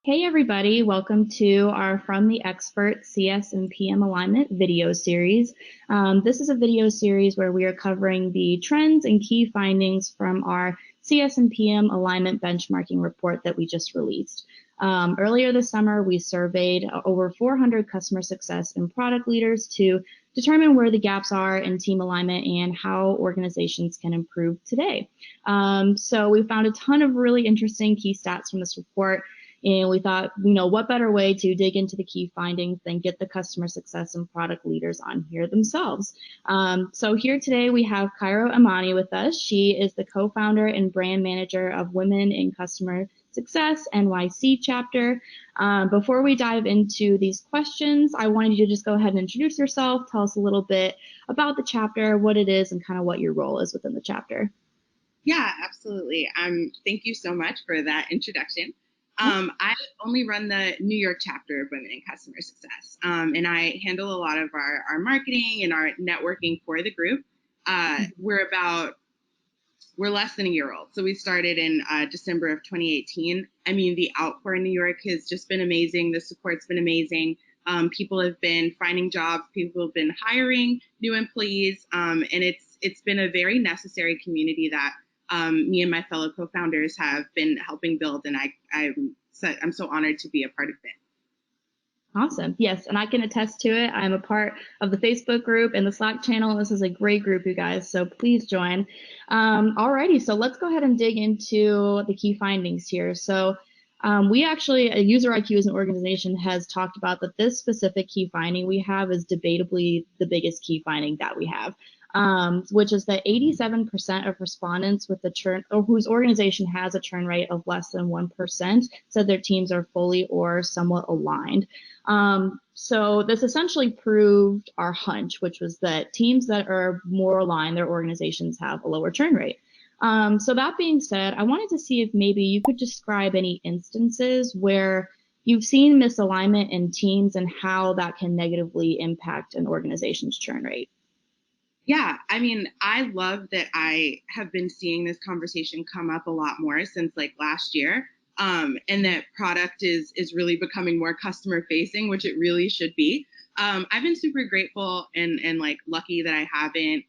Hey everybody, welcome to our From the Expert CS and PM Alignment video series. This is a video series where we are covering the trends and key findings from our CS and PM Alignment benchmarking report that we just released. Earlier this summer, we surveyed over 400 customer success and product leaders to determine where the gaps are in team alignment and how organizations can improve today. So we found a ton of really interesting key stats from this report. And we thought, what better way to dig into the key findings than get the customer success and product leaders on here themselves. So here today we have Cairo Amani with us. She is the co-founder and brand manager of Women in Customer Success NYC chapter. Before we dive into these questions, I wanted you to just go ahead and introduce yourself, tell us a little bit about the chapter, what it is, and kind of what your role is within the chapter. Yeah, absolutely. Thank you so much for that introduction. I only run the New York chapter of Women in Customer Success, and I handle a lot of our marketing and our networking for the group. We're less than a year old, so we started in December of 2018. I mean, the outpour in New York has just been amazing. The support's been amazing. People have been finding jobs. People have been hiring new employees, and it's been a very necessary community that me and my fellow co-founders have been helping build, and I'm so honored to be a part of it. Awesome. Yes, and I can attest to it. I'm a part of the Facebook group and the Slack channel. This is a great group, you guys, so please join. Alrighty, so let's go ahead and dig into the key findings here. So we actually, UserIQ as an organization has talked about that this specific key finding we have is debatably the biggest key finding that we have. Which is that 87% of respondents with the churn, or whose organization has a churn rate of less than 1%, said their teams are fully or somewhat aligned. So this essentially proved our hunch, which was that teams that are more aligned, their organizations have a lower churn rate. So that being said, I wanted to see if maybe you could describe any instances where you've seen misalignment in teams and how that can negatively impact an organization's churn rate. Yeah, I mean, I love that I have been seeing this conversation come up a lot more since like last year, and that product is really becoming more customer facing, which it really should be. I've been super grateful and like lucky that I haven't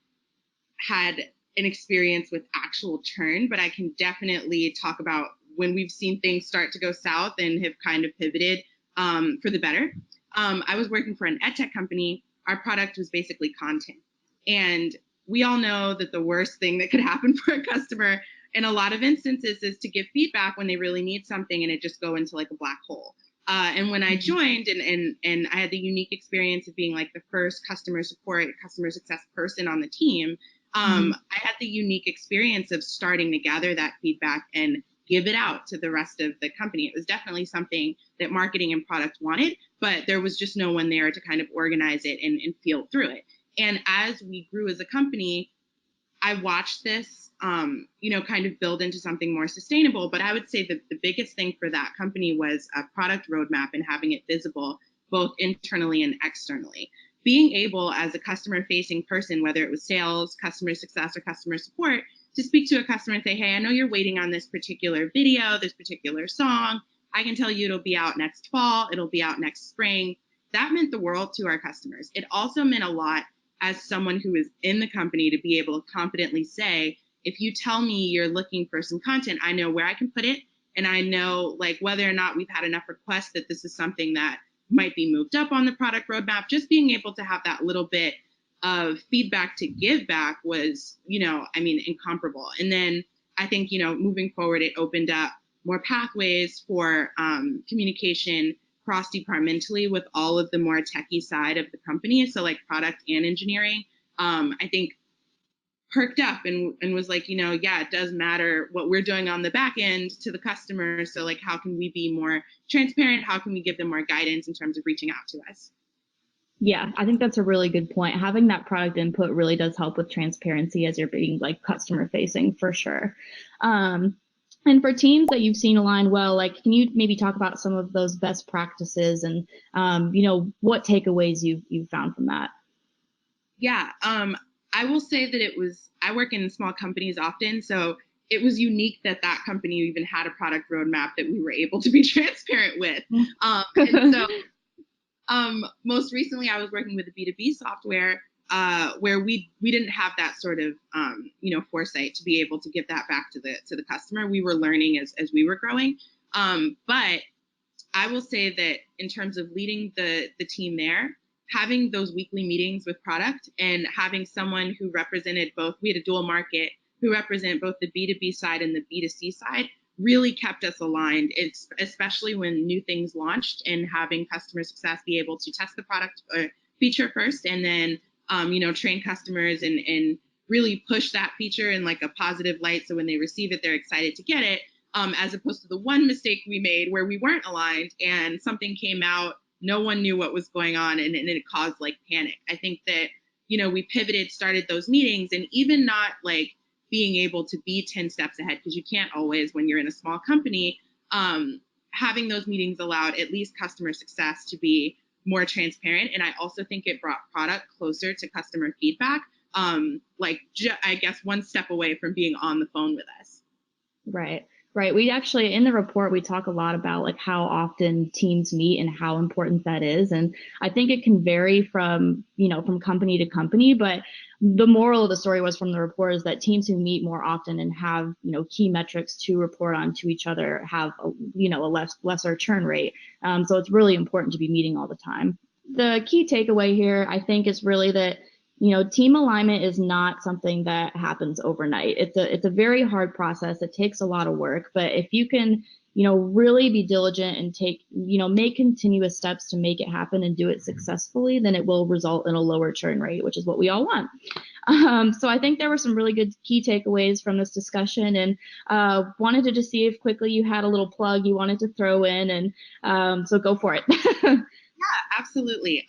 had an experience with actual churn, but I can definitely talk about when we've seen things start to go south and have kind of pivoted for the better. I was working for an ed tech company. Our product was basically content. And we all know that the worst thing that could happen for a customer in a lot of instances is to give feedback when they really need something and it just go into like a black hole. And when I joined and I had the unique experience of being like the first customer support, customer success person on the team, I had the unique experience of starting to gather that feedback and give it out to the rest of the company. It was definitely something that marketing and product wanted, but there was just no one there to kind of organize it and feel through it. And as we grew as a company, I watched this, kind of build into something more sustainable. But I would say that the biggest thing for that company was a product roadmap and having it visible both internally and externally. Being able as a customer-facing person, whether it was sales, customer success, or customer support, to speak to a customer and say, hey, I know you're waiting on this particular video, this particular song. I can tell you it'll be out next fall. It'll be out next spring. That meant the world to our customers. It also meant a lot as someone who is in the company to be able to confidently say, if you tell me you're looking for some content, I know where I can put it. And I know like whether or not we've had enough requests that this is something that might be moved up on the product roadmap. Just being able to have that little bit of feedback to give back was, incomparable. And then I think, moving forward, it opened up more pathways for communication cross-departmentally with all of the more techie side of the company. So like product and engineering, I think perked up and was like, yeah, it does matter what we're doing on the back end to the customer. So like, how can we be more transparent? How can we give them more guidance in terms of reaching out to us? Yeah, I think that's a really good point. Having that product input really does help with transparency as you're being like customer facing for sure. And for teams that you've seen align well, like, can you maybe talk about some of those best practices and, what takeaways you've found from that? Yeah, I will say that I work in small companies often. So it was unique that that company even had a product roadmap that we were able to be transparent with. And so most recently, I was working with a B2B software where we didn't have that sort of foresight to be able to give that back to the customer. We were learning as we were growing, but I will say that in terms of leading the team there, having those weekly meetings with product and having someone who represented both, we had a dual market, who represent both the B2B side and the B2C side, really kept us aligned. It's especially when new things launched, and having customer success be able to test the product feature first, and then train customers and really push that feature in like a positive light. So when they receive it, they're excited to get it. As opposed to the one mistake we made where we weren't aligned and something came out, no one knew what was going on, and it caused like panic. I think that, we pivoted, started those meetings, and even not like being able to be 10 steps ahead, because you can't always when you're in a small company, having those meetings allowed at least customer success to be more transparent. And I also think it brought product closer to customer feedback, I guess one step away from being on the phone with us. Right. Right. We actually, in the report, we talk a lot about like how often teams meet and how important that is. And I think it can vary from company to company, but the moral of the story was from the report is that teams who meet more often and have, key metrics to report on to each other have, a lesser churn rate. So it's really important to be meeting all the time. The key takeaway here, I think, is really that team alignment is not something that happens overnight. It's a very hard process. It takes a lot of work, but if you can, really be diligent and make continuous steps to make it happen and do it successfully, then it will result in a lower churn rate, which is what we all want. So I think there were some really good key takeaways from this discussion, and wanted to just see if quickly you had a little plug you wanted to throw in, and so go for it. Yeah, absolutely.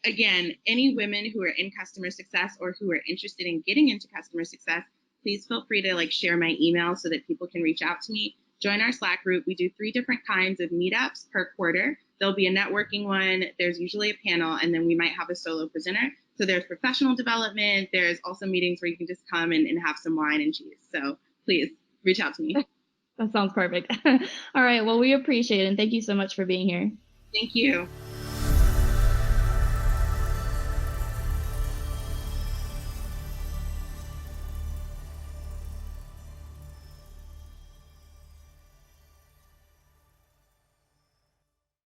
Again, any women who are in customer success or who are interested in getting into customer success, please feel free to share my email so that people can reach out to me. Join our Slack group. We do 3 different kinds of meetups per quarter. There'll be a networking one. There's usually a panel, and then we might have a solo presenter. So there's professional development. There's also meetings where you can just come and have some wine and cheese. So please reach out to me. That sounds perfect. All right. Well, we appreciate it, and thank you so much for being here. Thank you.